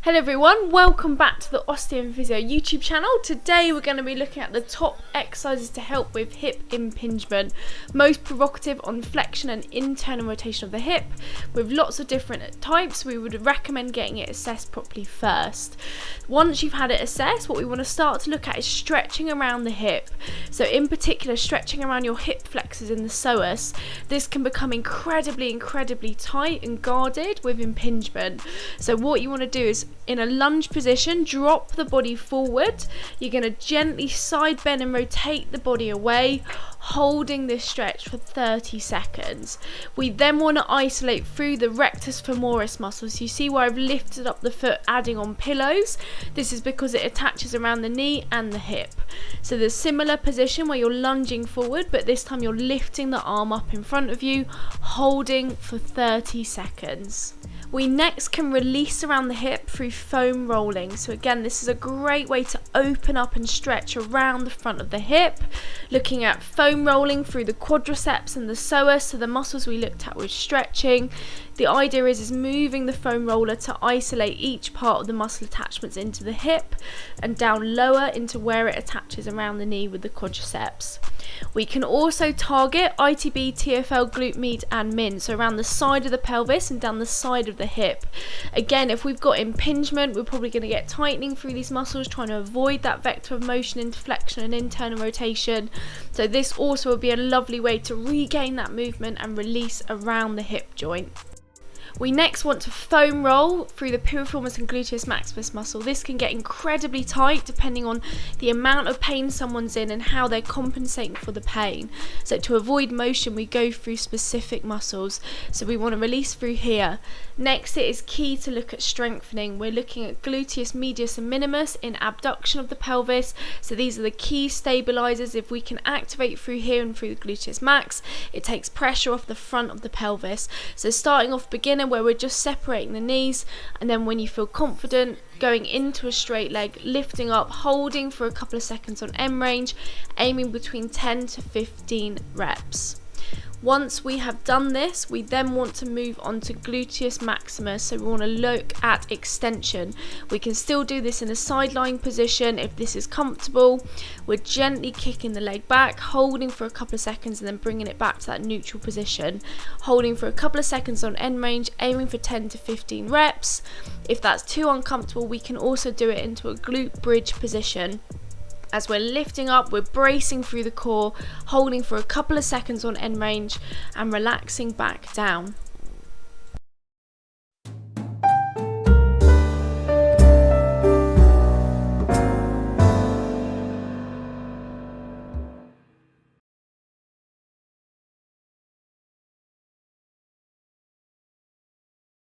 Hello everyone, welcome back to the Osteo and Physio YouTube channel. Today we're going to be looking at the top exercises to help with hip impingement, most provocative on flexion and internal rotation of the hip. With lots of different types, we would recommend getting it assessed properly first. Once you've had it assessed, what we want to start to look at is stretching around the hip. So in particular, stretching around your hip flexors in the psoas. This can become incredibly tight and guarded with impingement. So what you want to do is, in a lunge position, drop the body forward. You're going to gently side bend and rotate the body away, holding this stretch for 30 seconds. We then want to isolate through the rectus femoris muscles. You see where I've lifted up the foot, adding on pillows. This is because it attaches around the knee and the hip. So the similar position where you're lunging forward, but this time you're lifting the arm up in front of you, holding for 30 seconds. We next can release around the hip through foam rolling. So again, this is a great way to open up and stretch around the front of the hip. Looking at foam rolling through the quadriceps and the psoas, so the muscles we looked at with stretching. The idea is moving the foam roller to isolate each part of the muscle attachments into the hip and down lower into where it attaches around the knee with the quadriceps. We can also target ITB, TFL, Gluteus Med Min, so around the side of the pelvis and down the side of the hip. Again, if we've got impingement, we're probably going to get tightening through these muscles, trying to avoid that vector of motion into flexion and internal rotation. So this also would be a lovely way to regain that movement and release around the hip joint. We next want to foam roll through the Piriformis and Gluteus Maximus muscle. This can get incredibly tight depending on the amount of pain someone's in and how they're compensating for the pain. So to avoid motion, we go through specific muscles. So we want to release through here. Next, it is key to look at strengthening. We're looking at gluteus medius and minimus in abduction of the pelvis. So these are the key stabilizers. If we can activate through here and through the gluteus max, it takes pressure off the front of the pelvis. So starting off beginner, where we're just separating the knees, and then when you feel confident, going into a straight leg, lifting up, holding for a couple of seconds on M range, aiming between 10 to 15 reps. Once we have done this, we then want to move on to gluteus maximus. So we want to look at extension. We can still do this in a side lying position if this is comfortable. We're gently kicking the leg back, holding for a couple of seconds, and then bringing it back to that neutral position. Holding for a couple of seconds on end range, aiming for 10 to 15 reps. If that's too uncomfortable, we can also do it into a glute bridge position. As we're lifting up, we're bracing through the core, holding for a couple of seconds on end range and relaxing back down.